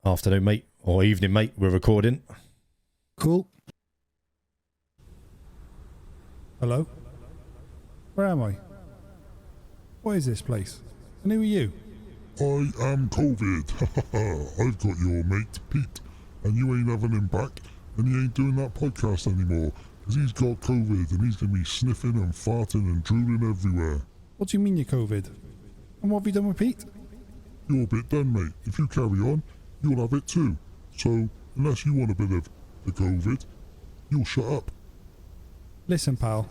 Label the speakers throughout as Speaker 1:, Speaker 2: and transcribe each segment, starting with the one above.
Speaker 1: Afternoon, mate, or evening, mate. We're recording.
Speaker 2: Cool. Hello? Where am I? What is this place? And who are you?
Speaker 3: I am COVID. I've got your mate Pete, and you ain't having him back, and he ain't doing that podcast anymore, because he's got COVID, and he's going to be sniffing and farting and drooling everywhere.
Speaker 2: What do you mean you're COVID? And what have you done with Pete?
Speaker 3: You're a bit done, mate. If you carry on, you'll have it too. So, unless you want a bit of the COVID, you'll shut up.
Speaker 2: Listen, pal.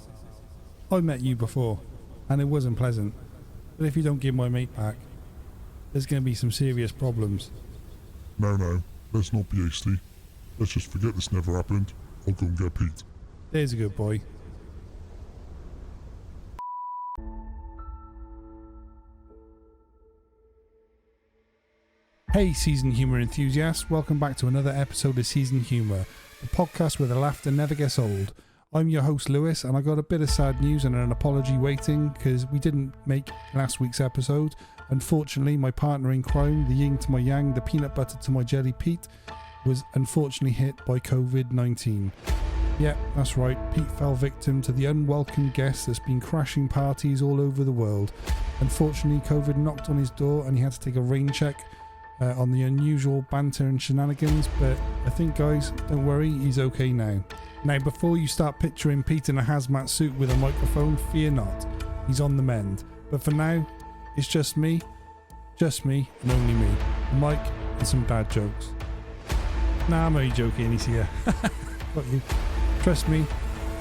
Speaker 2: I met you before, and it wasn't pleasant. But if you don't give my mate back, there's going to be some serious problems.
Speaker 3: No, let's not be hasty. Let's just forget this never happened. I'll go and get Pete.
Speaker 2: There's a good boy. Hey Seasoned Humour enthusiasts, welcome back to another episode of Seasoned Humour, the podcast where the laughter never gets old. I'm your host Lewis, and I got a bit of sad news and an apology waiting because we didn't make last week's episode. Unfortunately, my partner in crime, the yin to my yang, the peanut butter to my jelly Pete, was unfortunately hit by COVID-19. Yeah, that's right, Pete fell victim to the unwelcome guest that's been crashing parties all over the world. Unfortunately, COVID knocked on his door and he had to take a rain check on the unusual banter and shenanigans, but I think, guys, don't worry, he's okay now. Now, before you start picturing Pete in a hazmat suit with a microphone, fear not, he's on the mend. But for now, it's just me and only me, Mike, and some dad jokes. Nah, I'm only joking, he's here. Got you. Trust me,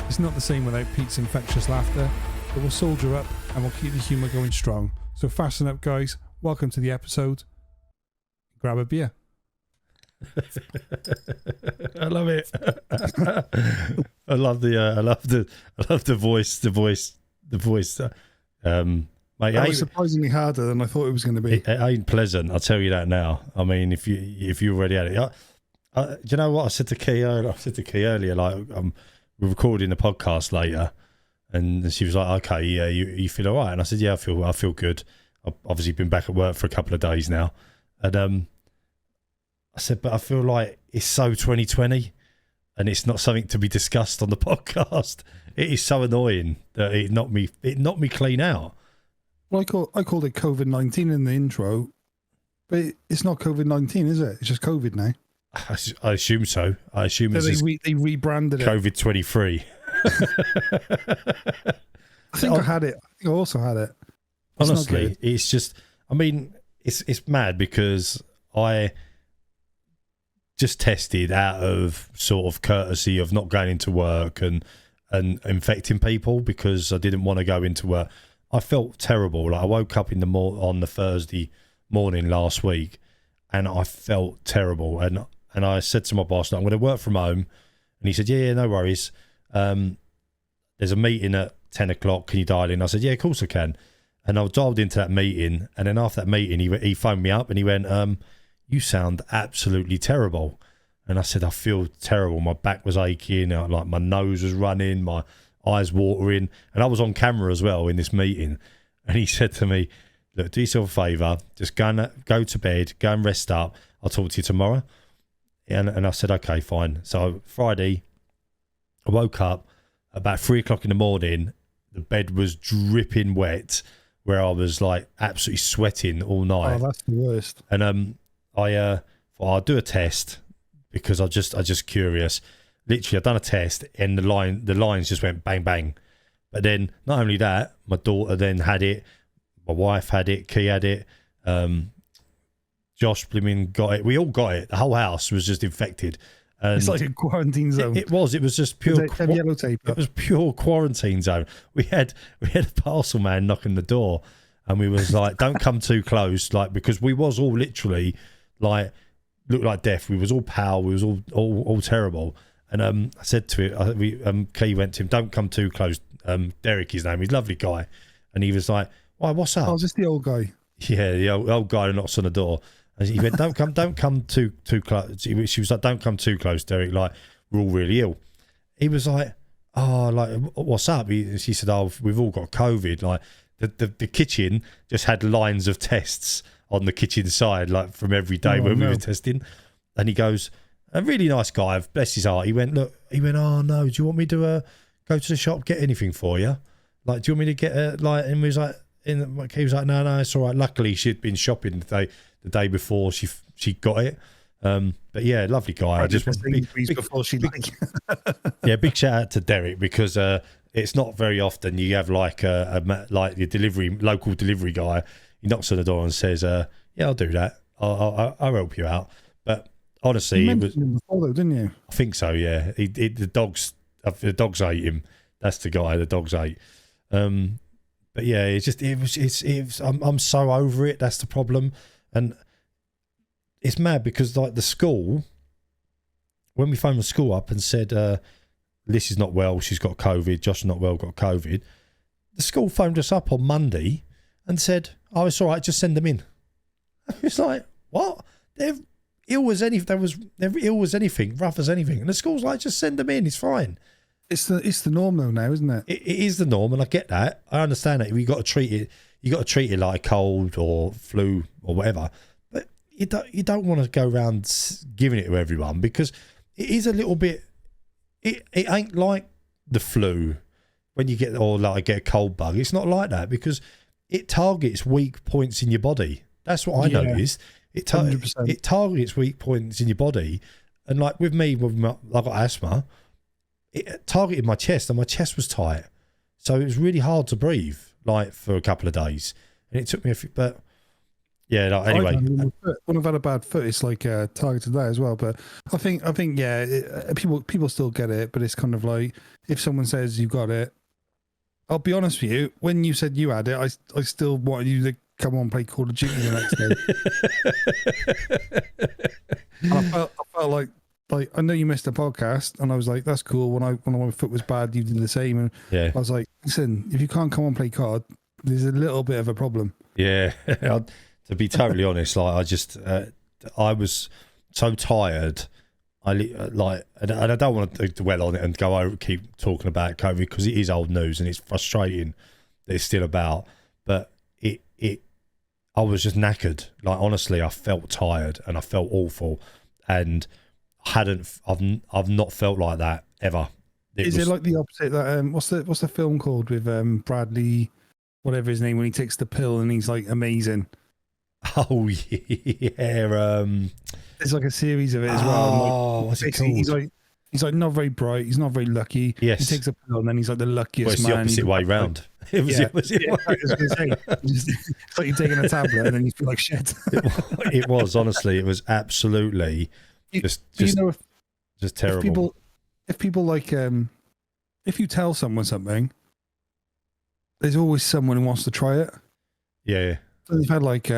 Speaker 2: it's not the same without Pete's infectious laughter, but we'll soldier up and we'll keep the humour going strong. So fasten up, guys, welcome to the episode. Grab a beer.
Speaker 1: I love it. I love the voice. Mate,
Speaker 2: that was surprisingly harder than I thought it was going to be.
Speaker 1: It ain't pleasant. I'll tell you that now. I mean, if you already had it, do you know what I said to Key earlier? Like, we're recording the podcast later, and she was like, "Okay, yeah, you feel all right?" And I said, "Yeah, I feel good. I've obviously been back at work for a couple of days now." And I said, but I feel like it's so 2020 and it's not something to be discussed on the podcast. It is so annoying that it knocked me clean out.
Speaker 2: Well, I called it COVID-19 in the intro, but it's not COVID-19, is it? It's just COVID now.
Speaker 1: I assume so. I assume
Speaker 2: so they rebranded
Speaker 1: COVID-23.
Speaker 2: I think I had it. I think I also had it.
Speaker 1: Honestly, it's just, I mean, it's mad because I just tested out of sort of courtesy of not going into work and infecting people because I didn't want to go into work. I felt terrible. Like I woke up on the Thursday morning last week and I felt terrible. And I said to my boss, I'm going to work from home. And he said, yeah, no worries. There's a meeting at 10 o'clock. Can you dial in? I said, yeah, of course I can. And I dialed into that meeting, and then after that meeting, he phoned me up and he went, you sound absolutely terrible. And I said, I feel terrible. My back was aching, like my nose was running, my eyes watering, and I was on camera as well in this meeting. And he said to me, look, do yourself a favour, just go to bed, go and rest up. I'll talk to you tomorrow. And I said, okay, fine. So Friday, I woke up about 3 o'clock in the morning. The bed was dripping wet, where I was like absolutely sweating all night.
Speaker 2: Oh, that's the worst.
Speaker 1: And I'll do a test because I'm just curious. Literally, I've done a test and the lines just went bang bang. But then not only that, my daughter then had it, my wife had it, Key had it, Josh Blimmin got it. We all got it. The whole house was just infected. And
Speaker 2: it's like a quarantine zone.
Speaker 1: It was just pure.
Speaker 2: Yellow tape.
Speaker 1: It was pure quarantine zone. We had a parcel man knocking the door, and we was like, "Don't come too close," like because we was all literally like looked like death. We was all pale. We was all terrible. And I said to it, Key went to him, "Don't come too close." Derek, his name, he's a lovely guy, and he was like, "Why? What's up?"
Speaker 2: Oh, just the old guy.
Speaker 1: Yeah, the old guy who knocks on the door. And he went, don't come too close. She was like, don't come too close, Derek. Like, we're all really ill. He was like, oh, like, what's up? She said, oh, we've all got COVID. Like, the kitchen just had lines of tests on the kitchen side, like from every day when we were testing. And he goes, a really nice guy, bless his heart. He went, oh no, do you want me to go to the shop, get anything for you? Like, do you want me to get a, like, and he was like, no, it's all right. Luckily, she'd been shopping the day before she got it. But yeah, lovely guy.
Speaker 2: Before she
Speaker 1: big shout out to Derek, because it's not very often you have like like your local delivery guy. He knocks on the door and says, "Yeah, I'll do that. I'll help you out." But honestly,
Speaker 2: you mentioned him before, though, didn't you?
Speaker 1: I think so. Yeah, the dogs ate him. That's the guy. The dogs ate. But yeah, I'm so over it. That's the problem, and it's mad because like the school, when we phoned the school up and said, Liz is not well, she's got COVID, Josh is not well, got COVID, the school phoned us up on Monday and said, oh, it's all right, just send them in. It's like, what? They're ill as anything, rough as anything. And the school's like, just send them in, it's fine.
Speaker 2: It's the norm though now, isn't it?
Speaker 1: It is the norm, and I get that. I understand that. You got to treat it like a cold or flu or whatever. But you don't want to go around giving it to everyone, because it is a little bit. It ain't like the flu when you get a cold bug. It's not like that, because it targets weak points in your body. That's what I noticed. It targets weak points in your body, and like with me, I've got asthma. It targeted my chest, and my chest was tight, so it was really hard to breathe, like for a couple of days, and it took me but yeah. Like, anyway,
Speaker 2: when I've had a bad foot, it's like targeted that as well. But I think yeah, people still get it, but it's kind of like if someone says you've got it. I'll be honest with you. When you said you had it, I still wanted you to come on and play Call of Duty the next day. And I felt like I know you missed a podcast, and I was like, that's cool. When my foot was bad, you did the same, and I was like, listen, if you can't come on and play COD, there's a little bit of a problem.
Speaker 1: Yeah, to be totally honest, like I was so tired. And I don't want to dwell on it and keep talking about COVID, because it is old news and it's frustrating that it's still about. But I was just knackered. Like, honestly, I felt tired and I felt awful, and I've not felt like that ever. Is
Speaker 2: it like the opposite? That what's the film called with Bradley, whatever his name, when he takes the pill and he's like amazing?
Speaker 1: Oh yeah.
Speaker 2: There's like a series of it as well.
Speaker 1: Oh, what's it called?
Speaker 2: He's like not very bright. He's not very lucky.
Speaker 1: Yes.
Speaker 2: He takes a pill and then he's like the luckiest man.
Speaker 1: It's the opposite way round. It was the opposite way.
Speaker 2: I was going to say, it's like you're taking a tablet and then you feel like shit.
Speaker 1: It was, honestly, it was absolutely just terrible.
Speaker 2: If people like, if you tell someone something, there's always someone who wants to try it.
Speaker 1: Yeah.
Speaker 2: So they've had like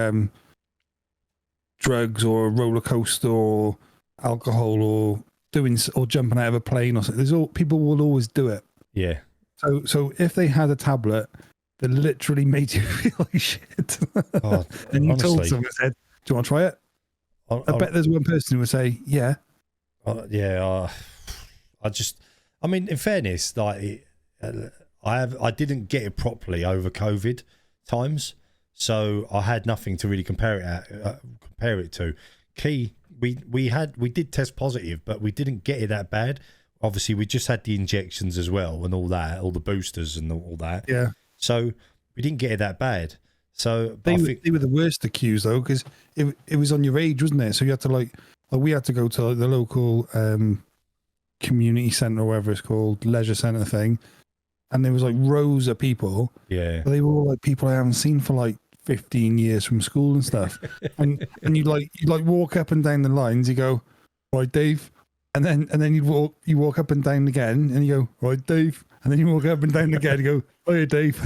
Speaker 2: drugs or a roller coaster or alcohol or jumping out of a plane or something. People will always do it.
Speaker 1: Yeah.
Speaker 2: So if they had a tablet that literally made you feel like shit,
Speaker 1: oh,
Speaker 2: and you told someone, said, "Do you want to try it?" I bet there's one person who would say, "Yeah."
Speaker 1: I mean, in fairness, like I didn't get it properly over COVID times, so I had nothing to really compare it to. We did test positive, but we didn't get it that bad. Obviously, we just had the injections as well and all that, all the boosters and all that.
Speaker 2: Yeah.
Speaker 1: So we didn't get it that bad. So
Speaker 2: they were the worst accused though, because it was on your age, wasn't it? So you had to like we had to go to the local community centre or whatever it's called, leisure centre thing, and there was like rows of people.
Speaker 1: Yeah.
Speaker 2: But they were all like people I haven't seen for like 15 years from school and stuff. and you walk up and down the lines, you go, "Right, Dave." And then you walk up and down again, and you go, "Right, Dave." And then you walk up and down again, and you go, "Hiya, Dave."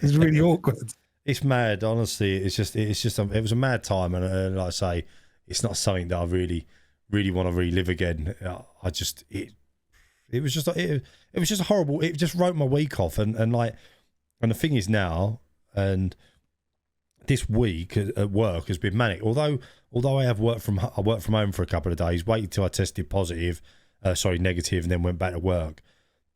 Speaker 2: It's really awkward.
Speaker 1: It's mad, honestly. It was a mad time, and like I say, it's not something that I really, really want to relive again. It was just horrible. It just wrote my week off, and the thing is now, and this week at work has been manic. Although I worked from home for a couple of days, waited till I tested negative, and then went back to work.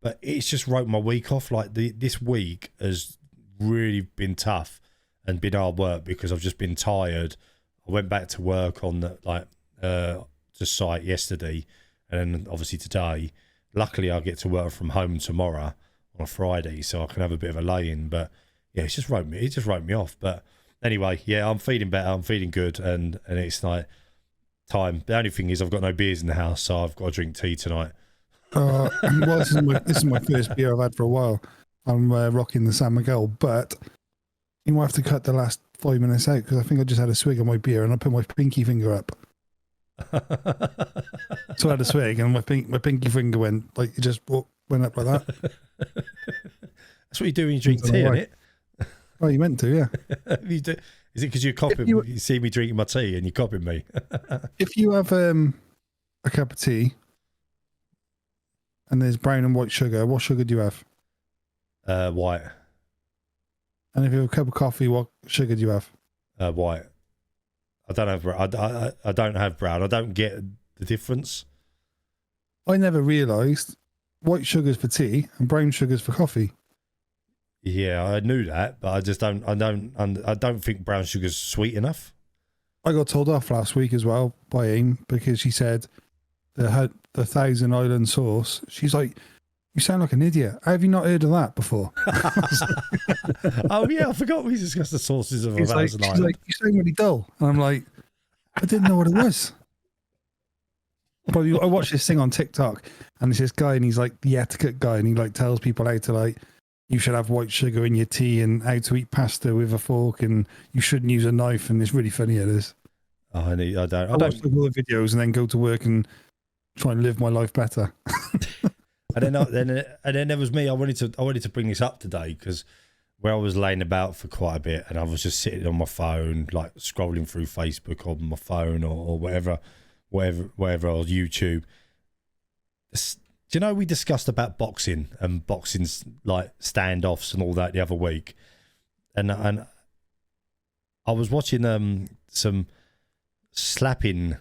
Speaker 1: But it's just wrote my week off. Like this week has really been tough, and been hard work because I've just been tired. I went back to work on to site yesterday, and then obviously today. Luckily, I get to work from home tomorrow on a Friday, so I can have a bit of a lay-in. But yeah, it just wrote me off. But anyway, yeah, I'm feeling better. I'm feeling good, and it's like time. The only thing is I've got no beers in the house, so I've got to drink tea tonight.
Speaker 2: Well, this is my first beer I've had for a while. I'm rocking the San Miguel, but you might have to cut the last 5 minutes out because I think I just had a swig of my beer and I put my pinky finger up. So I had a swig and my pinky finger went like it just went up like that.
Speaker 1: That's what you do when you drink tea, isn't it?
Speaker 2: Oh, you meant to, yeah.
Speaker 1: You do. Is it because you're copying? You see me drinking my tea and you're copying me?
Speaker 2: If you have a cup of tea and there's brown and white sugar, what sugar do you have?
Speaker 1: White.
Speaker 2: And if you have a cup of coffee, what sugar do you have?
Speaker 1: White. I don't have. I don't have brown. I don't get the difference.
Speaker 2: I never realised white sugar's for tea and brown sugar's for coffee.
Speaker 1: Yeah, I knew that, but I just don't. I don't think brown sugar's sweet enough.
Speaker 2: I got told off last week as well by AIM because she said the Thousand Island sauce. She's like, "You sound like an idiot. How have you not heard of that before?"
Speaker 1: Oh yeah, I forgot we discussed the sauces of a Thousand Island.
Speaker 2: She's like, "You sound really dull," and I'm like, "I didn't know what it was." But I watched this thing on TikTok, and there's this guy, and he's like the etiquette guy, and he like tells people how to like. You should have white sugar in your tea and how to eat pasta with a fork, and you shouldn't use a knife. And it's really funny. It is.
Speaker 1: Oh, I don't.
Speaker 2: I watch all the videos and then go to work and try and live my life better.
Speaker 1: And then there was me. I wanted to bring this up today because where I was laying about for quite a bit, and I was just sitting on my phone, like scrolling through Facebook on my phone or whatever, or YouTube. Do you know we discussed about boxing and boxing's like standoffs and all that the other week, and I was watching some slapping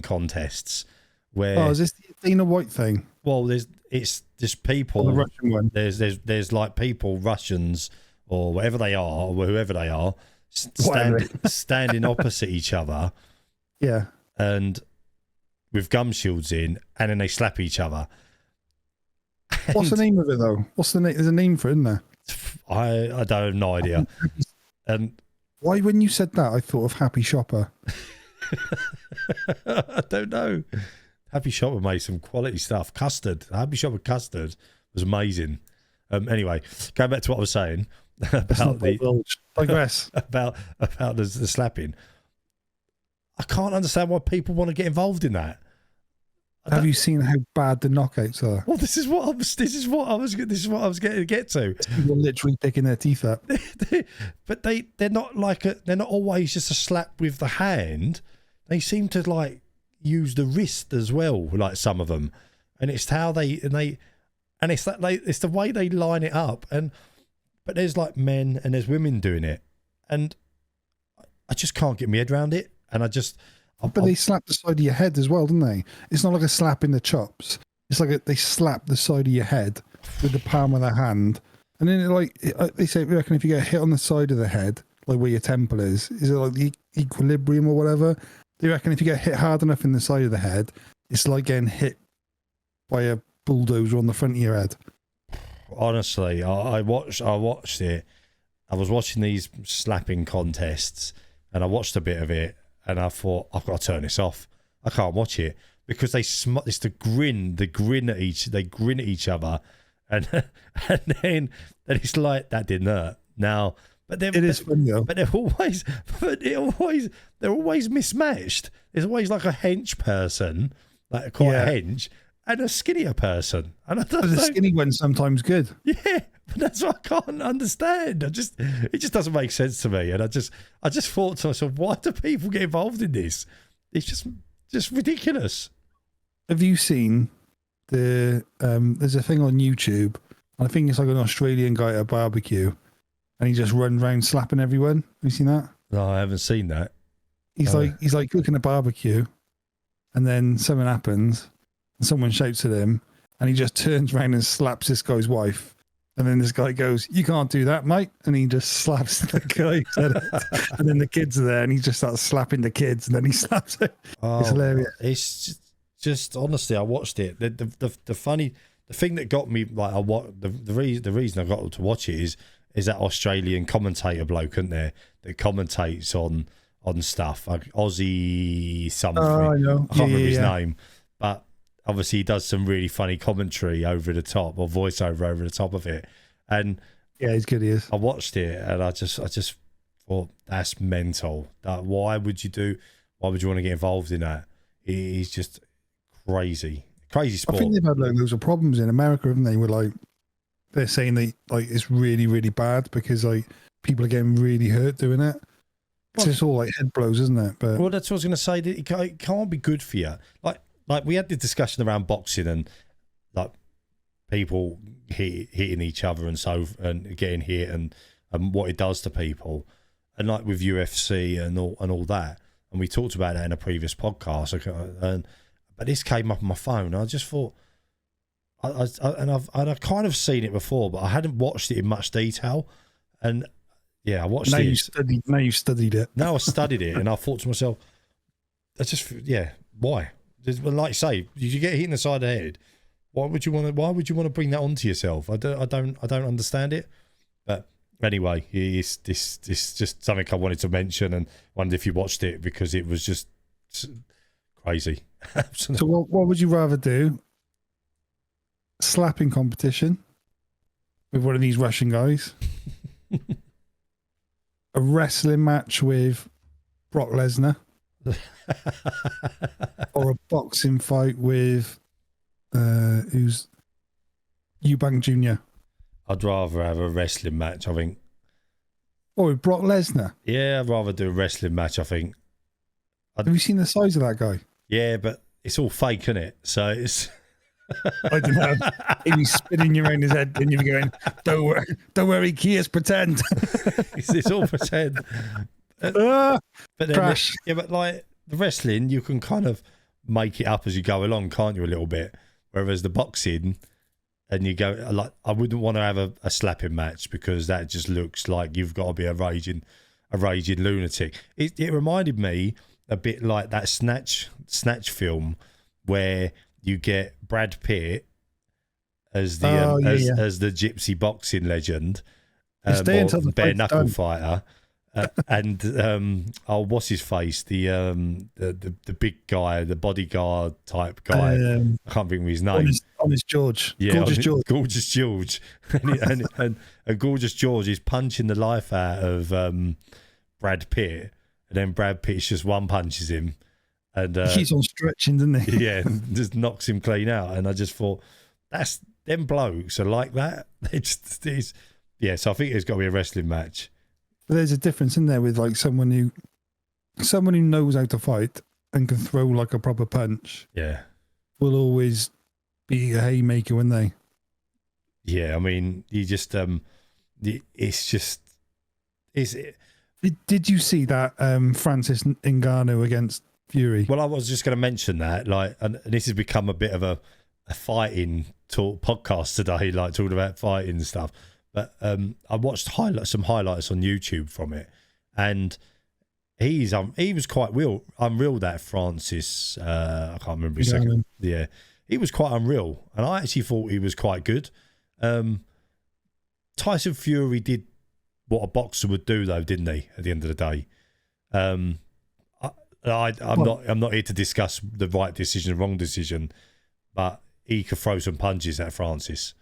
Speaker 1: contests where
Speaker 2: is this the Dana White thing?
Speaker 1: Well, it's just people.
Speaker 2: The Russian one.
Speaker 1: There's like people, Russians or whatever they are, or whoever they are, standing opposite each other.
Speaker 2: Yeah, and
Speaker 1: with gum shields in, and then they slap each other.
Speaker 2: What's the name of it though? What's the name? There's a name for it, isn't there?
Speaker 1: I don't have no idea.
Speaker 2: Why, when you said that, I thought of Happy Shopper.
Speaker 1: I don't know. Happy Shopper made some quality stuff. Custard. Happy Shopper custard was amazing. Anyway, going back to what I was saying about
Speaker 2: digress
Speaker 1: about the slapping. I can't understand why people want to get involved in that.
Speaker 2: Have you seen how bad the knockouts are?
Speaker 1: Well, this is what I was going to get to.
Speaker 2: People literally picking their teeth up.
Speaker 1: But they're not they're not always just a slap with the hand. They seem to like use the wrist as well, like some of them, and it's how it's the way they line it up. But there's like men and there's women doing it, and I just can't get my head around it. And but
Speaker 2: they slap the side of your head as well, don't they? It's not like a slap in the chops. It's like they slap the side of your head with the palm of their hand. And then they say, we reckon if you get hit on the side of the head, like where your temple is it like the equilibrium or whatever? They reckon if you get hit hard enough in the side of the head, it's like getting hit by a bulldozer on the front of your head.
Speaker 1: Honestly, I watched it. I was watching these slapping contests and I watched a bit of it. And I thought, I've got to turn this off. I can't watch it because it's the grin at each other, and then it's like that didn't hurt. Now, but it is funny though. But they're always mismatched. There's always like a hench person, like a hench, and a skinnier person. And
Speaker 2: the skinny one's sometimes good.
Speaker 1: Yeah. But that's what I can't understand. It just doesn't make sense to me. And I just thought to myself, why do people get involved in this? It's just ridiculous.
Speaker 2: Have you seen there's a thing on YouTube, I think it's like an Australian guy at a barbecue, and he just runs around slapping everyone. Have you seen that?
Speaker 1: No, I haven't seen that.
Speaker 2: He's like cooking a barbecue, and then something happens, and someone shouts at him, and he just turns around and slaps this guy's wife. And then this guy goes, "You can't do that, mate." And he just slaps the guy. And then the kids are there and he just starts slapping the kids and then he slaps it. It's hilarious.
Speaker 1: It's just honestly, I watched it. The thing that got me, like, the reason I got to watch it is that Australian commentator bloke, isn't there, that commentates on stuff, like Aussie something.
Speaker 2: Oh, I know.
Speaker 1: I can't remember his name, but obviously he does some really funny commentary over the top, or voiceover over the top of it. And
Speaker 2: yeah, he's good. He is.
Speaker 1: I watched it and I just thought, that's mental. Why would you want to get involved in that? He's just crazy sport.
Speaker 2: I think they've had like loads of problems in America, haven't they? Where like they're saying it's really, really bad because like people are getting really hurt doing it. It's just all like head blows, isn't it? But
Speaker 1: well, that's what I was going to say. That it can't be good for you. Like we had the discussion around boxing and like people hitting each other and getting hit and what it does to people, and like with UFC and all that. And we talked about that in a previous podcast. But this came up on my phone. And I just thought, I've kind of seen it before, but I hadn't watched it in much detail. And yeah, I watched it.
Speaker 2: Now you studied it.
Speaker 1: Now I studied it, and I thought to myself, why? Like you say, you get hit in the side of the head. Why would you want to bring that onto yourself? I don't understand it. But anyway, it's just something I wanted to mention, and wondered if you watched it because it was just crazy.
Speaker 2: So what would you rather do? Slapping competition with one of these Russian guys, a wrestling match with Brock Lesnar, or a boxing fight with who's Eubank Jr.
Speaker 1: I'd rather have a wrestling match, I think.
Speaker 2: Or with Brock Lesnar?
Speaker 1: Yeah, I'd rather do a wrestling match, I think.
Speaker 2: Have you seen the size of that guy?
Speaker 1: Yeah, but it's all fake, isn't it? So it's...
Speaker 2: I don't know. He'd be spinning you around his head and you'd be going, don't worry, Kiers, pretend.
Speaker 1: it's all pretend. But then,
Speaker 2: crash.
Speaker 1: Yeah, but like the wrestling, you can kind of make it up as you go along, can't you, a little bit? Whereas the boxing, and you go, like, I wouldn't want to have a slapping match because that just looks like you've got to be a raging lunatic. It reminded me a bit like that Snatch film where you get Brad Pitt as the as the gypsy boxing legend, or bare knuckle fighter, and what's his face, the big guy, the bodyguard type guy. I can't think of his name.
Speaker 2: Honest George.
Speaker 1: Yeah,
Speaker 2: Gorgeous
Speaker 1: George. and Gorgeous George is punching the life out of Brad Pitt, and then Brad Pitt just one punches him. And
Speaker 2: he's on stretching, doesn't he?
Speaker 1: Yeah, and just knocks him clean out. And I just thought, that's them blokes are like that. So I think there's got to be a wrestling match.
Speaker 2: But there's a difference in there with like someone who knows how to fight and can throw like a proper punch.
Speaker 1: Yeah, will
Speaker 2: always be a haymaker, wouldn't they?
Speaker 1: Yeah, I mean, you just it's just is it.
Speaker 2: Did you see that Francis Ngannou against Fury?
Speaker 1: Well, I was just going to mention that, like, and this has become a bit of a fighting talk podcast today, like talking about fighting and stuff. But I watched some highlights on YouTube from it, and he was quite unreal. That Francis, I can't remember his second. Yeah, he was quite unreal, and I actually thought he was quite good. Tyson Fury did what a boxer would do, though, didn't he? At the end of the day, I'm not here to discuss the right decision, wrong decision, but he could throw some punches at Francis.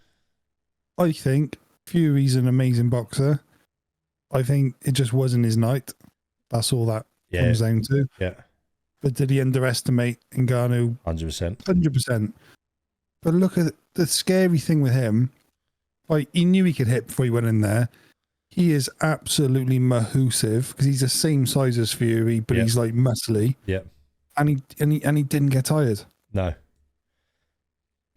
Speaker 2: I think Fury's an amazing boxer. I think it just wasn't his night. That's all that comes down to.
Speaker 1: Yeah.
Speaker 2: But did he underestimate Ngannou?
Speaker 1: 100%.
Speaker 2: 100%. But look at the scary thing with him. Like, he knew he could hit before he went in there. He is absolutely mahoosive because he's the same size as Fury, but he's like muscly.
Speaker 1: Yeah.
Speaker 2: And he didn't get tired.
Speaker 1: No.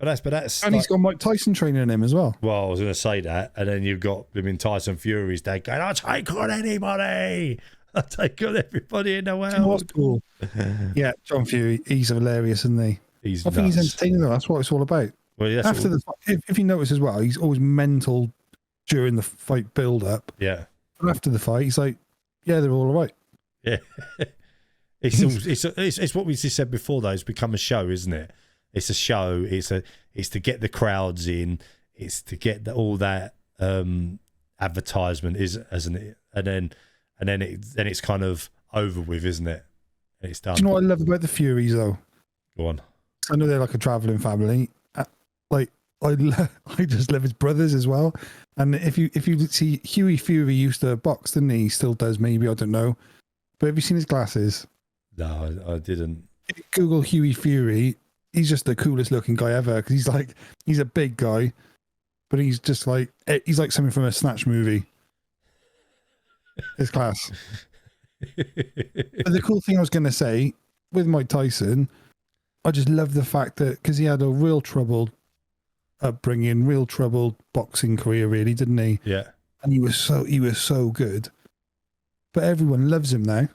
Speaker 1: But that's
Speaker 2: and he's got Mike Tyson training him as well.
Speaker 1: Well, I was going to say that, and then you've got Tyson Fury's dad going, "I'll take on anybody. I'll take on everybody in the world."
Speaker 2: You know what's cool? Yeah, John Fury, he's hilarious, isn't he?
Speaker 1: I
Speaker 2: think he's entertaining though. That's what it's all about.
Speaker 1: Well,
Speaker 2: if you notice as well, he's always mental during the fight build-up.
Speaker 1: Yeah.
Speaker 2: And after the fight, he's like, yeah, they're all right.
Speaker 1: Yeah. It's what we just said before, though. It's become a show, isn't it? It's a show. It's to get the crowds in. It's to get all that advertisement, isn't it? And then it's kind of over with, isn't it? And it's done.
Speaker 2: Do you know what I love about the Furies, though?
Speaker 1: Go on.
Speaker 2: I know they're like a travelling family. I just love his brothers as well. And if you see, Huey Fury used to box, didn't he? He still does, maybe, I don't know. But have you seen his glasses?
Speaker 1: No, I didn't.
Speaker 2: If you Google Huey Fury, he's just the coolest looking guy ever, because he's a big guy, but he's like something from a Snatch movie. His class. But the cool thing I was going to say with Mike Tyson, I just love the fact that, because he had a real troubled upbringing, real troubled boxing career, really, didn't he?
Speaker 1: Yeah.
Speaker 2: And he was so good. But everyone loves him now,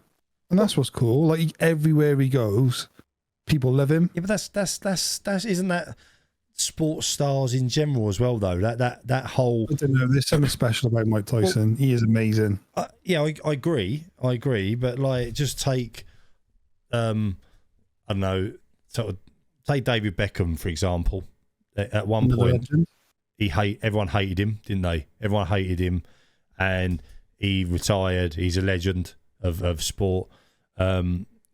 Speaker 2: and that's what's cool. Like, everywhere he goes, people love him.
Speaker 1: Yeah, but that's isn't that sports stars in general as well, though? That whole,
Speaker 2: I don't know. There's something special about Mike Tyson. He is amazing.
Speaker 1: Yeah, I agree. But like, just take, I don't know, sort of take David Beckham for example. At one point, everyone hated him, didn't they? Everyone hated him, and he retired. He's a legend of sport.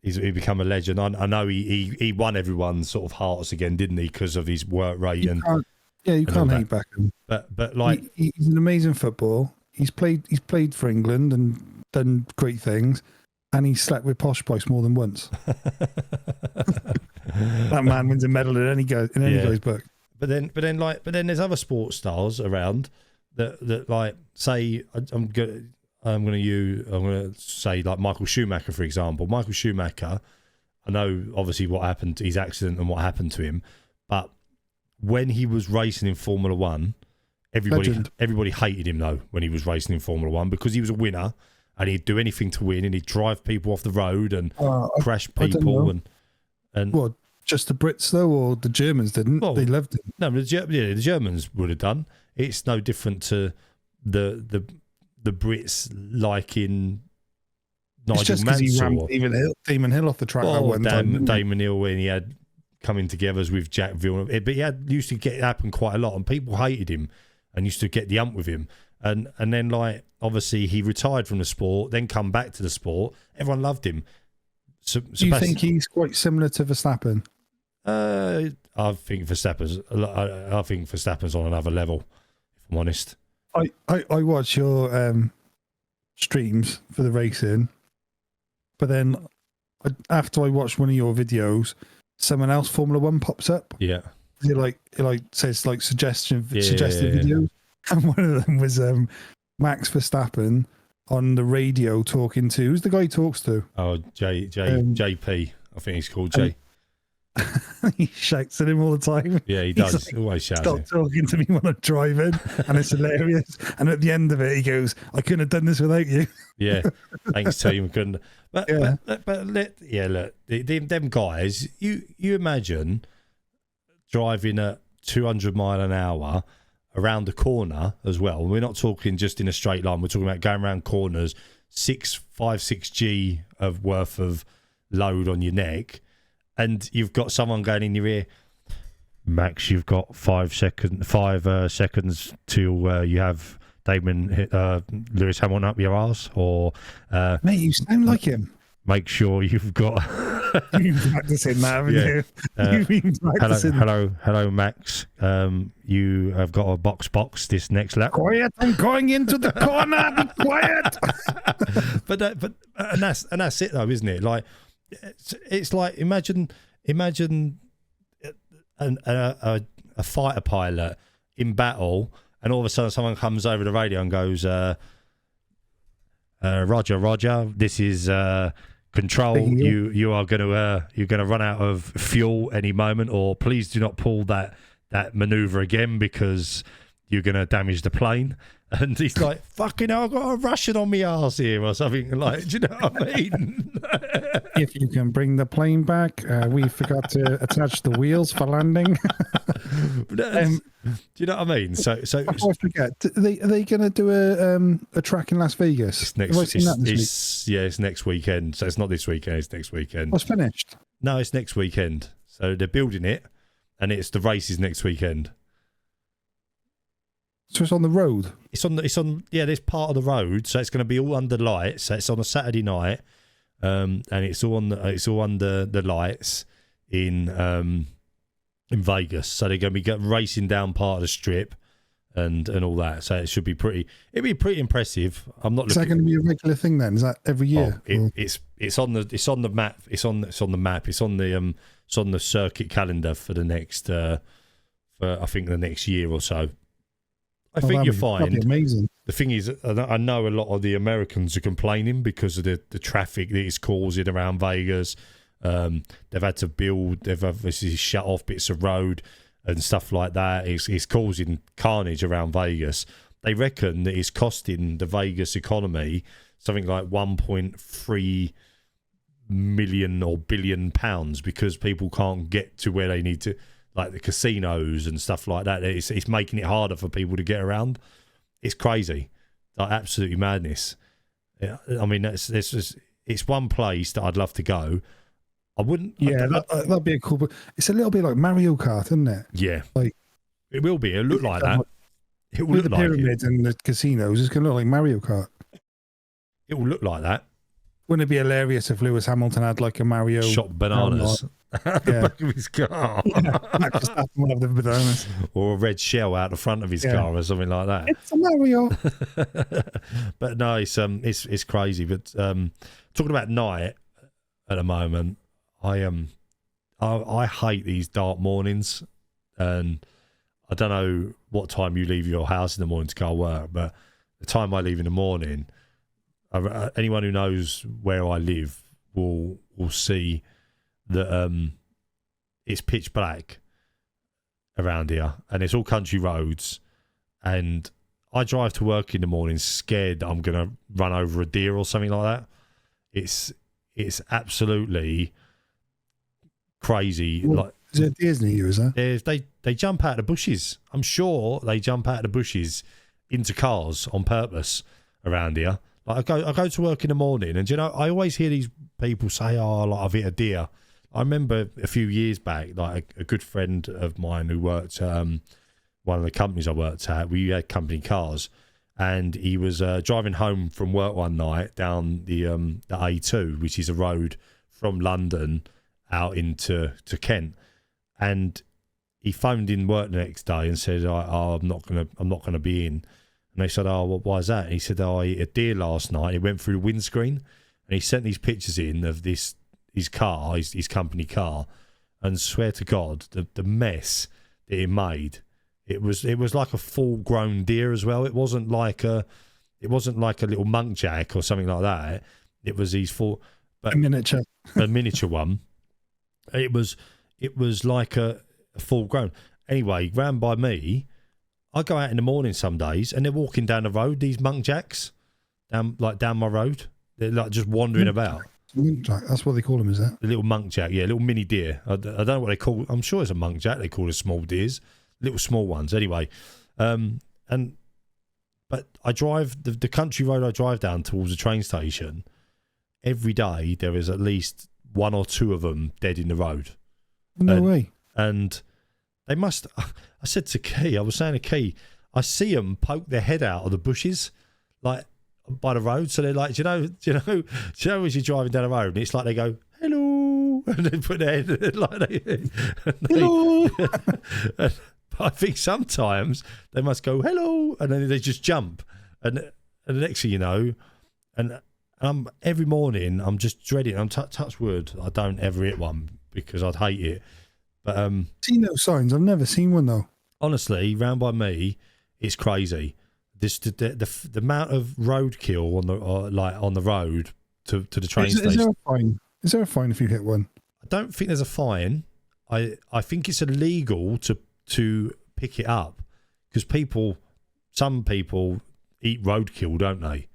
Speaker 1: He become a legend. I know he won everyone's sort of hearts again, didn't he? Because of his work rate you can't
Speaker 2: hate Beckham.
Speaker 1: But like,
Speaker 2: he's an amazing football. He's played for England and done great things, and he slept with Posh Spice more than once. That man wins a medal in any guy's book. But then
Speaker 1: there's other sports stars around that like, say, I'm going to say like Michael Schumacher, for example. Michael Schumacher, I know obviously what happened to his accident and what happened to him, but when he was racing in Formula One, everybody hated him though when he was racing in Formula One, because he was a winner and he'd do anything to win, and he'd drive people off the road and crash people and
Speaker 2: what? Just the Brits though, or the Germans didn't? Well, they loved him.
Speaker 1: No, the Germans would have done. It's no different to the Brits liking Nigel Mansell.
Speaker 2: He ran Damon Hill off the track that one time.
Speaker 1: Damon Hill, when he had coming togethers with Jack Villeneuve, but used to happen quite a lot, and people hated him and used to get the ump with him. And then, like, obviously he retired from the sport, then come back to the sport. Everyone loved him.
Speaker 2: Do you think he's quite similar to Verstappen?
Speaker 1: I think Verstappen's on another level, if I'm honest.
Speaker 2: I watch your streams for the racing, but then after I watch one of your videos, someone else Formula One pops up.
Speaker 1: Yeah,
Speaker 2: it says like suggested videos, and one of them was Max Verstappen on the radio talking to, who's the guy he talks to?
Speaker 1: Oh, JP, I think he's called J.
Speaker 2: He shouts at him all the time.
Speaker 1: Yeah, he does. Like, always shouts.
Speaker 2: Stop talking to me when I'm driving, and it's hilarious. And at the end of it, he goes, "I couldn't have done this without you." Yeah,
Speaker 1: thanks to him, couldn't. But look, them guys. You imagine driving at 200 mile an hour around the corner as well. We're not talking just in a straight line. We're talking about going around corners, 6G of worth of load on your neck. And you've got someone going in your ear, Max, you've got 5 seconds till you have Lewis Hamilton up your arse, or
Speaker 2: mate, you sound like him.
Speaker 1: Make sure you've got.
Speaker 2: You've been practicing that, haven't you? You've been practicing.
Speaker 1: Hello, Max. You have got a box this next lap.
Speaker 2: Quiet! I'm going into the corner. Be quiet.
Speaker 1: but that's it though, isn't it? Like. It's like imagine a fighter pilot in battle, and all of a sudden someone comes over the radio and goes, Roger, this is control. You are gonna run out of fuel any moment, or please do not pull that maneuver again because you're gonna damage the plane. And he's like, fucking hell, I've got a Russian on my arse here or something. Like, do you know what I mean?
Speaker 2: If you can bring the plane back, we forgot to attach the wheels for landing.
Speaker 1: Do you know what I mean? So
Speaker 2: before I forget, are they going to do a track in Las Vegas?
Speaker 1: It's next.
Speaker 2: Have I seen that this week?
Speaker 1: It's next weekend. So it's not this weekend. It's next weekend.
Speaker 2: Oh, it's finished.
Speaker 1: No, it's next weekend. So they're building it, and the race is next weekend.
Speaker 2: So it's on the road.
Speaker 1: It's on. Yeah, there's part of the road, so it's going to be all under lights. So it's on a Saturday night, and it's all under the lights in Vegas. So they're going to be racing down part of the strip, and all that. So it should be pretty. It'd be pretty impressive. I'm not.
Speaker 2: Is that going to be a regular thing then? Is that every year?
Speaker 1: It's on the map. It's on the map. It's on the circuit calendar for the next. For I think the next year or so. I think you'll find
Speaker 2: amazing.
Speaker 1: The thing is, I know a lot of the Americans are complaining because of the traffic that it's causing around Vegas. They've had to build, they've obviously shut off bits of road and stuff like that. It's causing carnage around Vegas. They reckon that it's costing the Vegas economy something like 1.3 million or billion pounds because people can't get to where they need to. Like the casinos and stuff like that, it's making it harder for people to get around. It's crazy, like absolutely madness. Yeah, I mean, it's one place that I'd love to go. I wouldn't.
Speaker 2: Yeah, that'd be a cool. But it's a little bit like Mario Kart, isn't it?
Speaker 1: Yeah,
Speaker 2: like
Speaker 1: it will be. It'll look like that. It will
Speaker 2: look
Speaker 1: look
Speaker 2: the
Speaker 1: like
Speaker 2: pyramids and the casinos. It's going to look like Mario Kart.
Speaker 1: It will look like that.
Speaker 2: Wouldn't it be hilarious if Lewis Hamilton had like a Mario
Speaker 1: shot bananas at the back of his car,
Speaker 2: just one of the bananas,
Speaker 1: or a red shell out the front of his car, or something like that?
Speaker 2: It's a Mario.
Speaker 1: But no, it's crazy. But talking about night at the moment, I hate these dark mornings, and I don't know what time you leave your house in the morning to go to work, but the time I leave in the morning. Anyone who knows where I live will see that it's pitch black around here, and it's all country roads. And I drive to work in the morning scared that I'm going to run over a deer or something like that. It's absolutely crazy.
Speaker 2: Well,
Speaker 1: like,
Speaker 2: is it deers near you? Is that?
Speaker 1: They jump out of the bushes. I'm sure they jump out of the bushes into cars on purpose around here. Like I go to work in the morning, and I always hear these people say, "Oh, like I've hit a deer." I remember a few years back, like a good friend of mine who worked one of the companies I worked at. We had company cars, and he was driving home from work one night down the A2, which is a road from London out into Kent, and he phoned in work the next day and said, "I'm not gonna be in." And they said, "Oh, well, why is that?" And he said, "Oh, I hit a deer last night. It went through the windscreen." And he sent these pictures in of his car, his company car, and swear to God, the mess that it made. It was like a full grown deer as well. It wasn't like a little munkjack or something like that. It was these full, but
Speaker 2: a miniature
Speaker 1: one. It was like a full grown. Anyway, round by me. I go out in the morning some days, and they're walking down the road. These munkjacks, down my road, they're like just wandering about.
Speaker 2: Munkjack, that's what they call them, is that?
Speaker 1: The little munkjack, yeah, little mini deer. I don't know what they call. I'm sure it's a munkjack. They call it small deers, little small ones. Anyway, but I drive the country road. I drive down towards the train station. Every day there is at least one or two of them dead in the road.
Speaker 2: No way.
Speaker 1: And they must. I said to Key, I was saying to Key, I see them poke their head out of the bushes, like by the road. So they're like, do you know, as you're driving down the road, and it's like they go, "Hello," and they put their head like
Speaker 2: hello.
Speaker 1: But I think sometimes they must go hello, and then they just jump, and the next thing you know, and every morning I'm just dreading. I'm touch wood. I don't ever hit one because I'd hate it. But
Speaker 2: seen those signs. I've never seen one though. Honestly,
Speaker 1: round by me, it's crazy. This the amount of roadkill on the road to the train station.
Speaker 2: Is there a fine? Is there a fine if you hit one?
Speaker 1: I don't think there's a fine. I think it's illegal to pick it up because some people eat roadkill, don't they?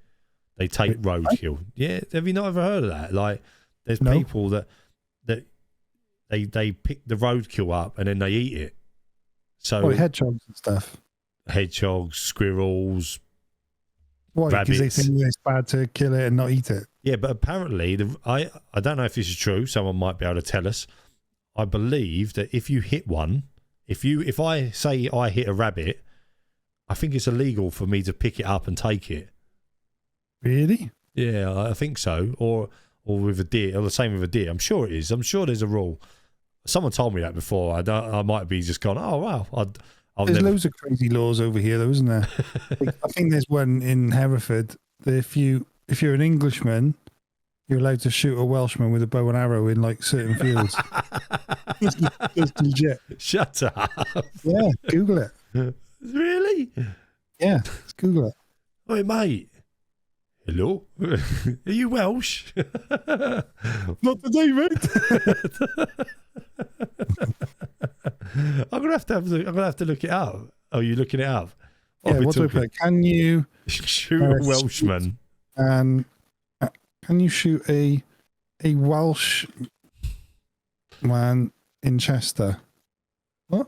Speaker 1: They take roadkill. Yeah, have you not ever heard of that? Like, there's people that they pick the roadkill up and then they eat it. So
Speaker 2: hedgehogs and stuff.
Speaker 1: hedgehogs, squirrels.
Speaker 2: Why? Because they think it's bad to kill it and not eat it.
Speaker 1: Yeah, but apparently, I don't know if this is true. Someone might be able to tell us. I believe that if you hit one, if I say I hit a rabbit, I think it's illegal for me to pick it up and take it.
Speaker 2: Really?
Speaker 1: Yeah, I think so. Or with a deer, or the same with a deer. I'm sure it is. I'm sure there's a rule. Someone told me that before. I might be just gone, oh, wow.
Speaker 2: There's loads of crazy laws over here, though, isn't there? I think there's one in Hereford that if you're an Englishman, you're allowed to shoot a Welshman with a bow and arrow in like certain fields. It's legit.
Speaker 1: Shut up.
Speaker 2: Yeah, Google it.
Speaker 1: Really?
Speaker 2: Yeah, let's Google it.
Speaker 1: Oi, mate. Hello? Are you Welsh?
Speaker 2: Not today, mate.
Speaker 1: I'm gonna have to look it up. Oh, you're looking it up?
Speaker 2: Yeah, what do I put? Can you
Speaker 1: shoot a Welshman?
Speaker 2: And can you shoot a Welsh man in Chester? What?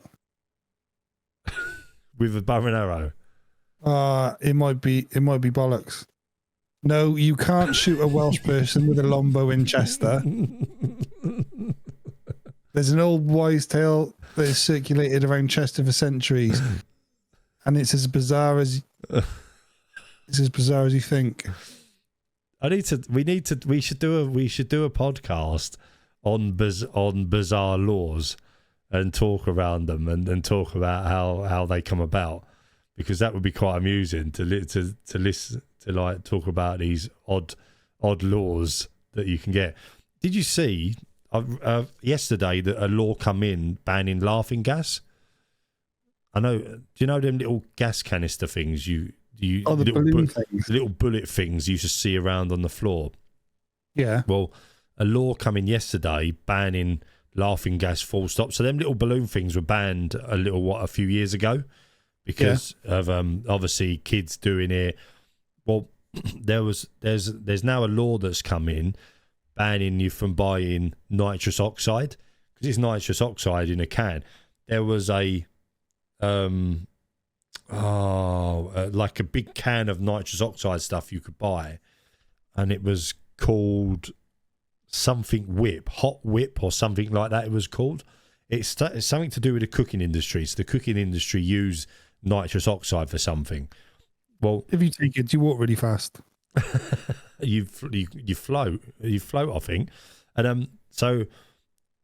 Speaker 1: With a bow and arrow?
Speaker 2: It might be bollocks. No, you can't shoot a Welsh person with a longbow in Chester. There's an old wise tale that has circulated around Chester for centuries, and it's as bizarre as you think.
Speaker 1: We should do a podcast on bizarre laws and talk around them and talk about how they come about, because that would be quite amusing to listen to, like, talk about these odd laws that you can get. Did you see yesterday that a law come in banning laughing gas? I know. Do you know them little gas canister things? The little bullet things you used to see around on the floor.
Speaker 2: Yeah.
Speaker 1: Well, a law come in yesterday banning laughing gas full stop. So them little balloon things were banned a few years ago because of obviously kids doing it. Well, there's now a law that's come in banning you from buying nitrous oxide, because it's nitrous oxide in a can. There was like a big can of nitrous oxide stuff you could buy, and it was called something hot whip or something like that. It was called. It's something to do with the cooking industry. So the cooking industry use nitrous oxide for something. Well,
Speaker 2: if you take it, you walk really fast.
Speaker 1: you float, I think. And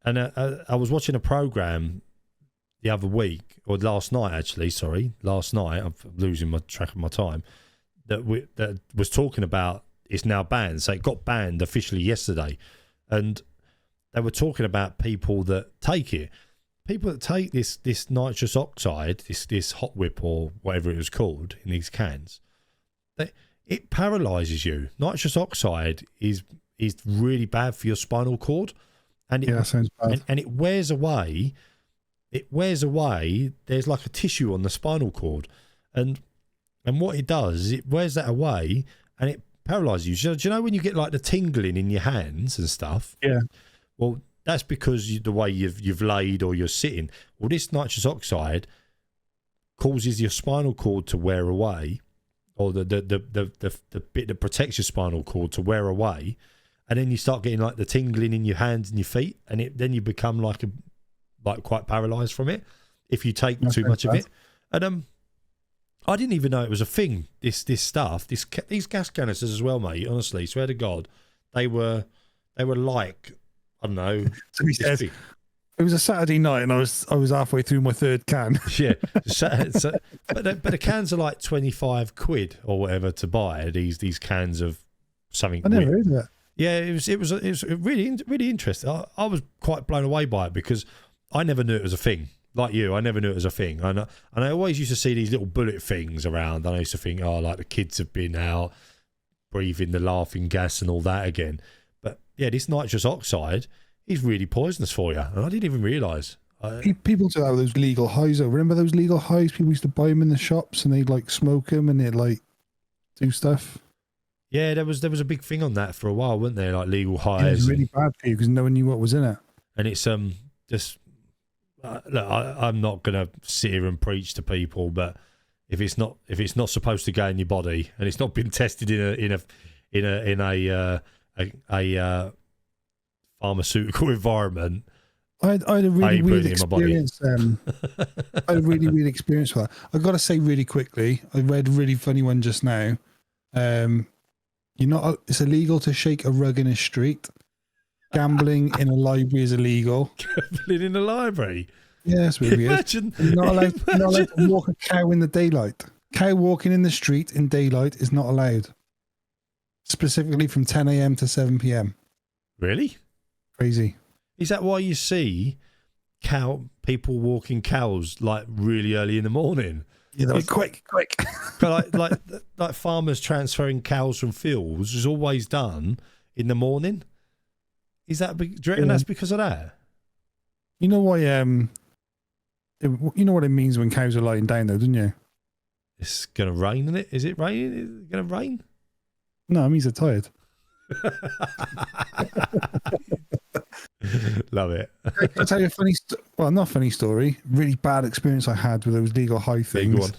Speaker 1: I was watching a program the other week, or last night actually. Sorry, last night. I'm losing my track of my time. That was talking about it's now banned. So it got banned officially yesterday, and they were talking about people that take it. People that take this nitrous oxide, this hot whip or whatever it was called in these cans, it paralyzes you. Nitrous oxide is really bad for your spinal cord, and it
Speaker 2: sounds bad.
Speaker 1: And it wears away. There's like a tissue on the spinal cord, and what it does is it wears that away and it paralyzes you. So, do you know when you get like the tingling in your hands and stuff?
Speaker 2: Yeah.
Speaker 1: Well, that's because the way you've laid or you're sitting. Well, this nitrous oxide causes your spinal cord to wear away, or the bit that protects your spinal cord to wear away, and then you start getting like the tingling in your hands and your feet, and then you become like quite paralyzed from it if you take too much of it. And I didn't even know it was a thing. This stuff, these gas canisters as well, mate. Honestly, swear to God, they were like, I don't know.
Speaker 2: To be said, it was a Saturday night, and I was halfway through my third can.
Speaker 1: Yeah, but the cans are like £25 or whatever to buy these cans of something.
Speaker 2: I never heard of that.
Speaker 1: Yeah, it was really interesting. I was quite blown away by it because I never knew it was a thing. Like you, I never knew it was a thing. And I always used to see these little bullet things around, and I used to think, oh, like the kids have been out breathing the laughing gas and all that again. But yeah, this nitrous oxide is really poisonous for you, and I didn't even realise.
Speaker 2: People do have those legal highs though. Remember those legal highs? People used to buy them in the shops, and they'd like smoke them, and they'd like do stuff.
Speaker 1: Yeah, there was a big thing on that for a while, wasn't there? Like legal highs.
Speaker 2: It was really bad for you because no one knew what was in it.
Speaker 1: And it's just look, I'm not going to sit here and preach to people, but if it's not supposed to go in your body and it's not been tested in a pharmaceutical environment,
Speaker 2: I had a really weird experience. I had a really weird experience with that. I've got to say really quickly, I read a really funny one just now. It's illegal to shake a rug in a street. Gambling in a library is illegal.
Speaker 1: Gambling in a library?
Speaker 2: Yeah, that's really weird.
Speaker 1: Imagine,
Speaker 2: you're not allowed to walk a cow in the daylight. Cow walking in the street in daylight is not allowed. Specifically from 10 a.m. to 7 p.m.
Speaker 1: Really?
Speaker 2: Crazy.
Speaker 1: Is that why you see people walking cows like really early in the morning?
Speaker 2: Yeah, they're like, quick.
Speaker 1: But like farmers transferring cows from fields is always done in the morning. Do you reckon that's because of that?
Speaker 2: You know why? You know what it means when cows are lying down, though, don't you?
Speaker 1: It's gonna rain, isn't it? Is it raining? Is it gonna rain?
Speaker 2: No, it means they're tired.
Speaker 1: Love it.
Speaker 2: I'll tell you a funny, not funny story. Really bad experience I had with those legal high things.
Speaker 1: Big one.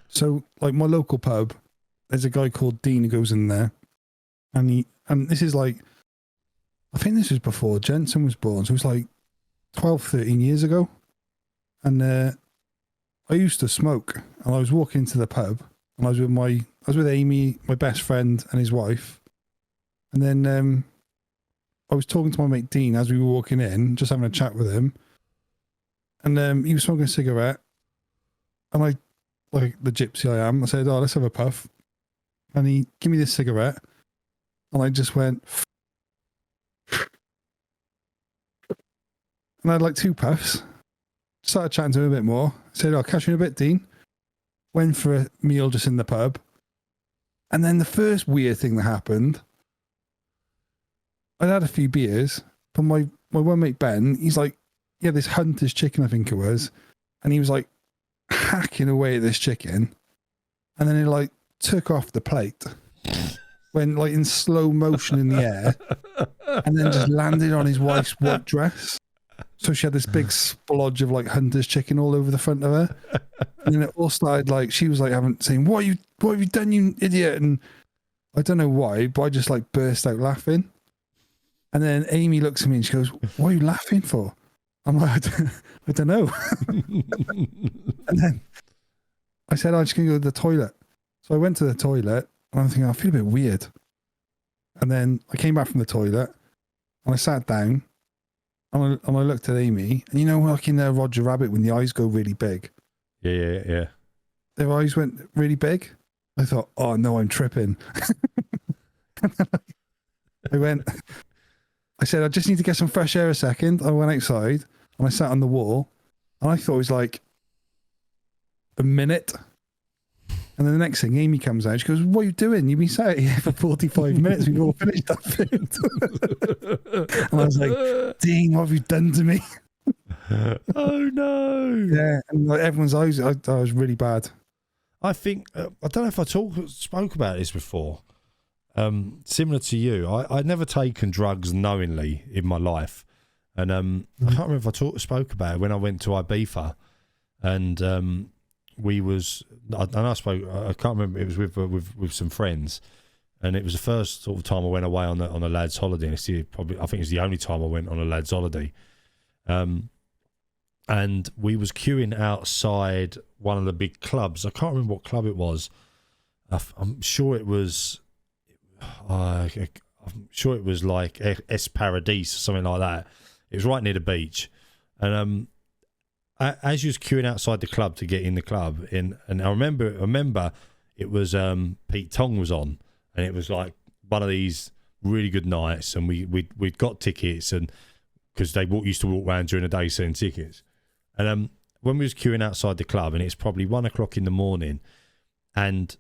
Speaker 2: So, like my local pub, there's a guy called Dean who goes in there, and this is like, I think this was before Jensen was born, so it was like 12, 13 years ago. And I used to smoke, and I was walking into the pub, and I was with Amy, my best friend, and his wife. And then I was talking to my mate Dean as we were walking in, just having a chat with him. And he was smoking a cigarette. And I, like the gypsy I am, I said, "Oh, let's have a puff." And he gave me this cigarette. And I just went... And I had like 2 puffs. Started chatting to him a bit more. Said, "I'll catch you in a bit, Dean." Went for a meal just in the pub. And then the first weird thing that happened, I'd had a few beers, but my one mate Ben, he's like, yeah, this Hunter's chicken, I think it was. And he was like hacking away at this chicken. And then he like took off the plate, went like in slow motion in the air, and then just landed on his wife's white dress. So she had this big splodge of like Hunter's chicken all over the front of her. And then it all started like, she was like saying, what have you done, you idiot? And I don't know why, but I just like burst out laughing. And then Amy looks at me and she goes, "What are you laughing for?" I'm like, I don't know. And then I said, "I'm just going to go to the toilet." So I went to the toilet and I'm thinking, I feel a bit weird. And then I came back from the toilet and I sat down and I looked at Amy, and you know, like in Roger Rabbit, when the eyes go really big.
Speaker 1: Yeah.
Speaker 2: Their eyes went really big. I thought, oh no, I'm tripping. I said, "I just need to get some fresh air a second." I went outside and I sat on the wall and I thought it was like a minute. And then the next thing, Amy comes out. She goes, "What are you doing? You've been sat here for 45 minutes. We've all finished that food." And I was like, "Dean, what have you done to me?"
Speaker 1: Oh no!
Speaker 2: Yeah, and like everyone's eyes, I was really bad.
Speaker 1: I think I don't know if I spoke about this before. Similar to you, I'd never taken drugs knowingly in my life, and I can't remember if I spoke about it when I went to Ibiza, and I can't remember, it was with some friends, and it was the first sort of time I went away on a lad's holiday. And I think it's the only time I went on a lad's holiday. And we was queuing outside one of the big clubs. I can't remember what club it was. I'm sure it was like Es Paradis or something like that. It was right near the beach. And as you was queuing outside the club to get in the club, and I remember it was Pete Tong was on, and it was like one of these really good nights, and we'd got tickets, and because they used to walk around during the day selling tickets. And when we was queuing outside the club, and it's probably 1 o'clock in the morning, and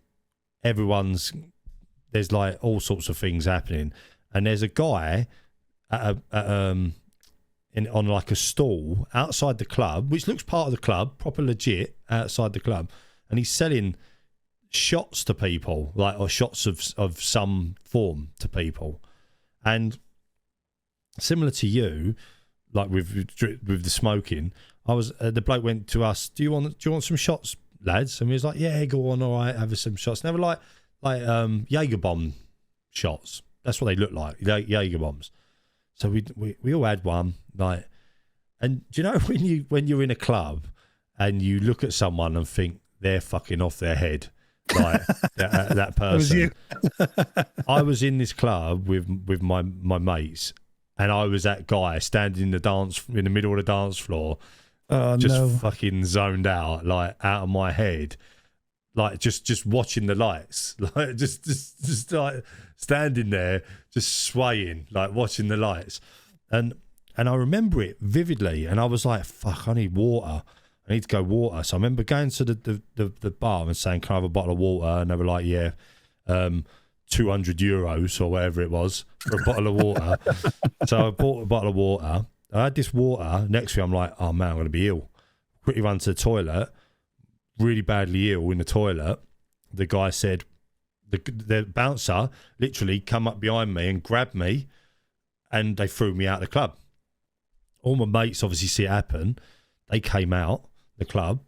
Speaker 1: there's like all sorts of things happening, and there's a guy on like a stall outside the club, which looks part of the club, proper legit outside the club, and he's selling shots to people, or shots of some form to people. And similar to you, like with the smoking, I was the bloke went to us. Do you want some shots, lads? And we was like, yeah, go on, all right, have us some shots. And they were like Jaeger bomb shots. That's what they look like, Jaeger bombs. So we all had one, like, and do you know when you're in a club and you look at someone and think they're fucking off their head, like that person. I was in this club with my mates, and I was that guy standing in the middle of the dance floor, fucking zoned out, like out of my head, like just watching the lights, like just like standing there, just swaying, like watching the lights, and I remember it vividly, and I was like, fuck, I need water. I need to go water. So I remember going to the bar and saying, can I have a bottle of water? And they were like, yeah, €200 or whatever it was for a bottle of water. So I bought a bottle of water. I had this water next to me. I'm like, oh man, I'm going to be ill. Quickly run to the toilet, really badly ill in the toilet. The guy said, the bouncer literally come up behind me and grabbed me, and they threw me out of the club. All my mates obviously see it happen. They came out the club,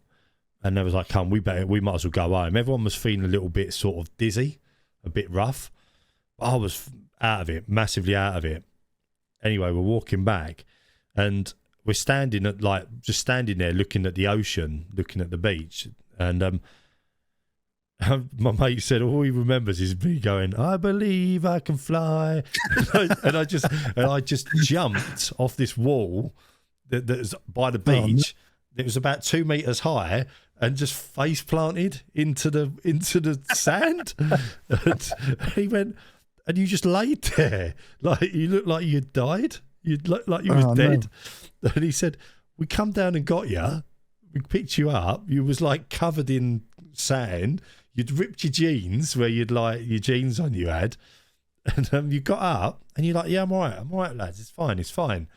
Speaker 1: and they was like, come, we might as well go home. Everyone was feeling a little bit sort of dizzy, a bit rough. I was out of it, massively out of it. Anyway, we're walking back, and we're standing there looking at the ocean, looking at the beach, and my mate said all he remembers is me going, I believe I can fly. and I just jumped off this wall that's by the beach. It was about 2 meters high, and just face planted into the sand. And he went, and you just laid there, like you looked like you'd died. You looked like you was dead. No. And he said, we come down and got you. We picked you up. You was like covered in sand. You'd ripped your jeans where you'd like your jeans on you had, and you got up and you're like, yeah, I'm all right, lads. It's fine.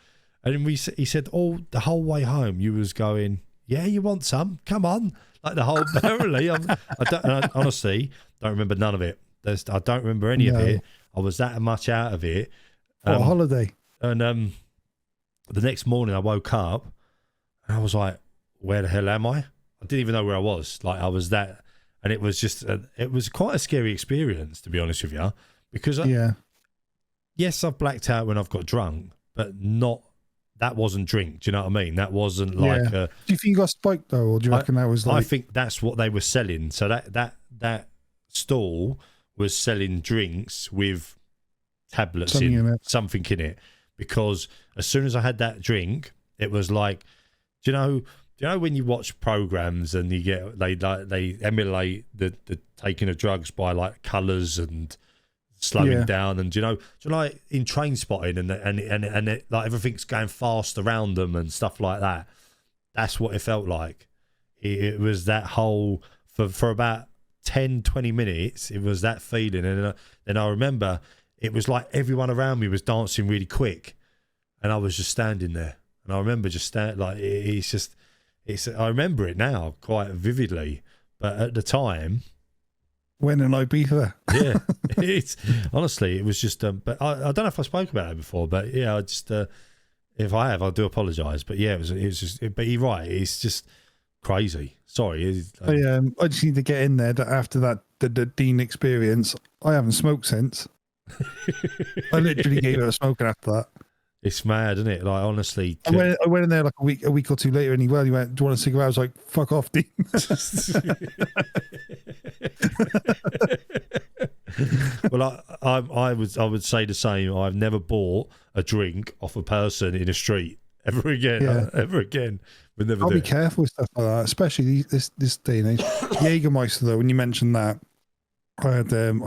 Speaker 1: And he said, the whole way home, you was going, yeah, you want some? Come on. Like the whole, apparently, I honestly don't remember none of it. I don't remember any of it. I was that much out of it.
Speaker 2: What a holiday.
Speaker 1: And the next morning I woke up and I was like, where the hell am I? I didn't even know where I was. Like I was that, and it was just, it was quite a scary experience, to be honest with you, because yes, I've blacked out when I've got drunk, but that wasn't drink. Do you know what I mean? That wasn't like
Speaker 2: do you think you got spiked though, or do you reckon that was like...
Speaker 1: I think that's what they were selling. So that stall was selling drinks with tablets something in it. Because as soon as I had that drink, it was like, do you know when you watch programs and you get they emulate the taking of drugs by like colours and slowing down, and do you know like in Train Spotting and it, like everything's going fast around them and stuff like that. That's what it felt like. It was that whole for about 10-20 minutes. It was that feeling, and then I remember it was like everyone around me was dancing really quick, and I was just standing there. And I remember just standing like I remember it now quite vividly, but at the time.
Speaker 2: When in Ibiza.
Speaker 1: Yeah, it's honestly, it was just. But I don't know if I spoke about it before, but yeah, I just if I have, I do apologise. But yeah, it was just. But you're right, it's just crazy. Sorry.
Speaker 2: I just need to get in there that after that the Dean experience, I haven't smoked since. I literally gave it a smoking after that.
Speaker 1: It's mad, isn't it? Like honestly,
Speaker 2: I went in there like a week or two later, and he went, "Do you want a cigarette?" I was like, "Fuck off, Dean."
Speaker 1: Well, I would say the same. I've never bought a drink off a person in a street ever again. Ever again. We'll never.
Speaker 2: I'll
Speaker 1: do
Speaker 2: be
Speaker 1: it.
Speaker 2: careful with stuff like that, especially this day and age. Jägermeister, though, when you mentioned that, I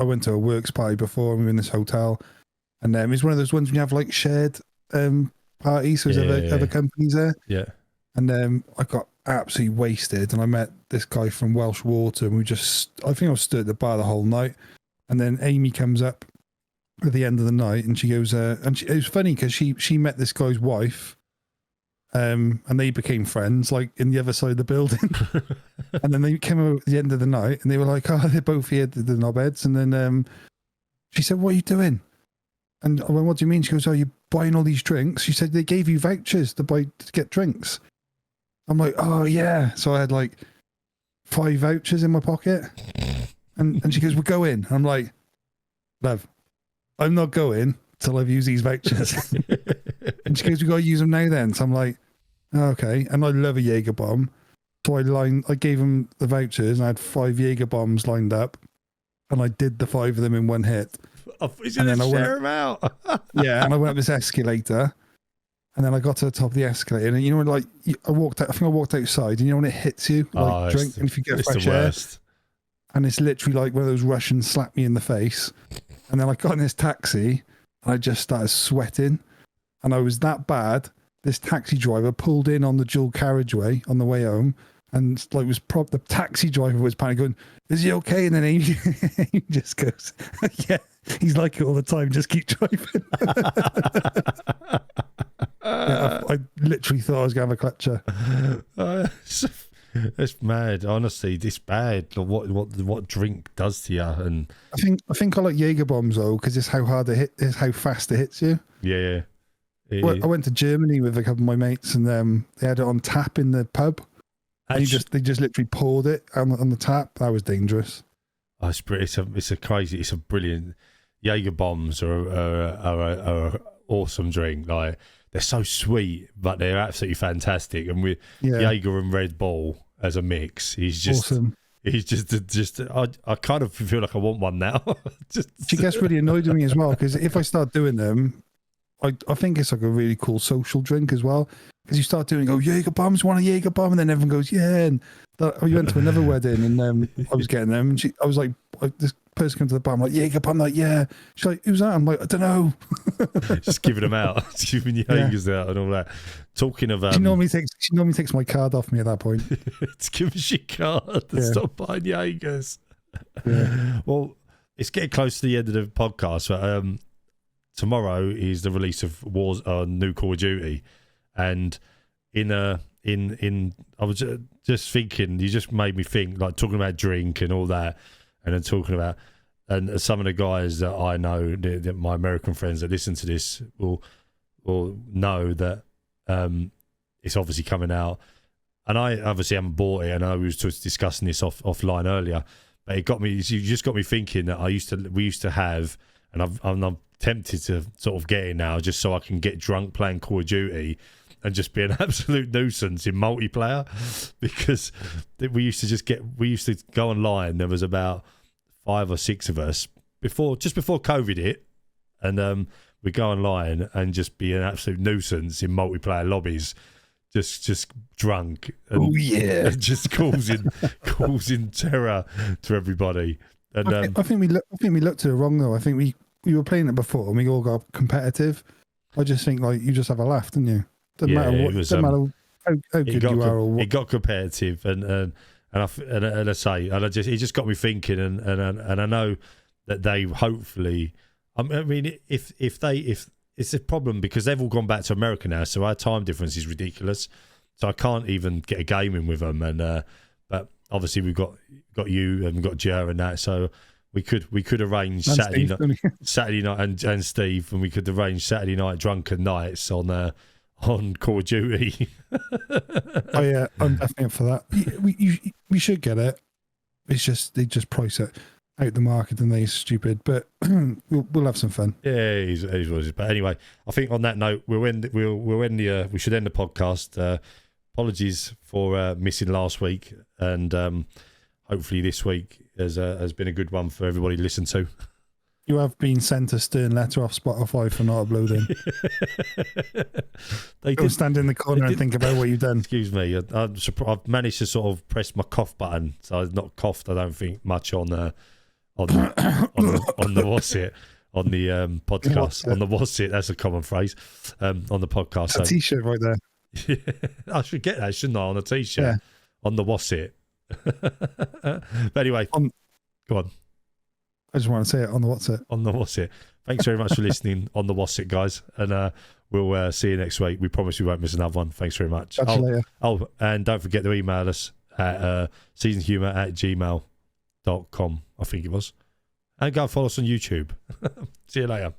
Speaker 2: went to a works party before, and we were in this hotel, and it's one of those ones when you have like shared parties, so there's other companies there.
Speaker 1: Yeah.
Speaker 2: And I got absolutely wasted, and I met this guy from Welsh Water, and I think I was stood at the bar the whole night. And then Amy comes up at the end of the night, and she goes, it was funny because she met this guy's wife, and they became friends, like in the other side of the building. And then they came over at the end of the night, and they were like, "Oh, they're both here, the knobheads." And then she said, "What are you doing?" And I went, "What do you mean?" She goes, "Oh, you buying all these drinks. She said they gave you vouchers to get drinks. I'm like, oh yeah. So I had like 5 vouchers in my pocket, and she goes, we'll go in. I'm like, love, I'm not going till I've used these vouchers. And she goes, we got to use them now then. So I'm like, oh, okay. And I love a Jaeger bomb. So I gave them the vouchers, and I had 5 Jaeger bombs lined up, and I did the 5 of them in one hit.
Speaker 1: And then I share them out.
Speaker 2: Yeah, and I went up this escalator, and then I got to the top of the escalator, and you know, like I think I walked outside, and you know when it hits you, like drink, and if you get fresh air, and it's literally like one of those Russians slapped me in the face, and then I got in this taxi, and I just started sweating, and I was that bad. This taxi driver pulled in on the dual carriageway on the way home, and like the taxi driver was panicking, going, "Is he okay?" And then he just goes, "Yeah, he's like it all the time. Just keep driving." Yeah, I literally thought I was going to have a clutcher.
Speaker 1: It's mad, honestly. It's bad. What drink does to you, and
Speaker 2: I think I like Jaeger bombs though, because it's how hard it hit, it's how fast it hits you.
Speaker 1: Yeah.
Speaker 2: Well, I went to Germany with a couple of my mates, and they had it on tap in the pub. And they just literally poured it on the tap. That was dangerous.
Speaker 1: Oh, it's a brilliant. Jaeger bombs are an awesome drink. Like, they're so sweet, but they're absolutely fantastic. And with Jaeger and Red Bull as a mix, he's just awesome. He's just. I kind of feel like I want one now.
Speaker 2: She gets really annoyed with me as well, because if I start doing them, I think it's like a really cool social drink as well. Because you start doing, Jaeger bombs, want a Jaeger bomb? And then everyone goes, yeah. And we went to another wedding, and I was getting them. And I was like, this person came to the bar, I'm like, Jaeger bomb? Like, yeah. She's like, who's that? I'm like, I don't know.
Speaker 1: Just giving them out. Just giving Jaegers out and all that. Talking of...
Speaker 2: She normally takes my card off me at that point.
Speaker 1: To give us your card and stop buying Jaegers. Yeah. Well, it's getting close to the end of the podcast. But, tomorrow is the release of new Call of Duty. And I was just thinking, you just made me think, like talking about drink and all that, and then talking about, and some of the guys that I know, my American friends that listen to this will know that it's obviously coming out, and I obviously haven't bought it, and I was just discussing this offline earlier, but you just got me thinking that we used to have, and I'm tempted to sort of get it now just so I can get drunk playing Call of Duty and just be an absolute nuisance in multiplayer, because we used to go online. There was about 5 or 6 of us just before COVID hit, and we go online and just be an absolute nuisance in multiplayer lobbies, just drunk and, and just causing terror to everybody. And
Speaker 2: I think we looked at it wrong though. I think we were playing it before and we all got competitive. I just think like you just have a laugh, didn't you? Doesn't matter how good you are or what. It
Speaker 1: got competitive, and I say, it just got me thinking, and I know that they hopefully. I mean, if it's a problem because they've all gone back to America now, so our time difference is ridiculous. So I can't even get a game in with them, and but obviously we've got you and we've got Jer and that, so. We could arrange Saturday night and Steve, and we could arrange Saturday night drunken nights on Call of Duty.
Speaker 2: Oh yeah, I'm definitely up for that. We should get it. It's just they just price it out the market and they're stupid, but we'll have some fun.
Speaker 1: Yeah, he's but anyway, I think on that note we should end the podcast. Apologies for missing last week, and hopefully this week has been a good one for everybody to listen to.
Speaker 2: You have been sent a stern letter off Spotify for not uploading. Don't stand in the corner and think about what you've done.
Speaker 1: Excuse me. I've managed to sort of press my cough button, so I've not coughed, I don't think, much on the what's it on the podcast on the what's it. That's a common phrase on the podcast.
Speaker 2: That's a t-shirt right there.
Speaker 1: I should get that, shouldn't I? On a t-shirt on the what's it. But anyway, go on.
Speaker 2: I just want to say it on the what's it.
Speaker 1: On the what's it. Thanks very much for listening on the what's it, guys, and we'll see you next week. We promise we won't miss another one. Thanks very much.
Speaker 2: Catch you later.
Speaker 1: And don't forget to email us at seasonhumour@gmail.com, I think it was, and go and follow us on YouTube. See you later.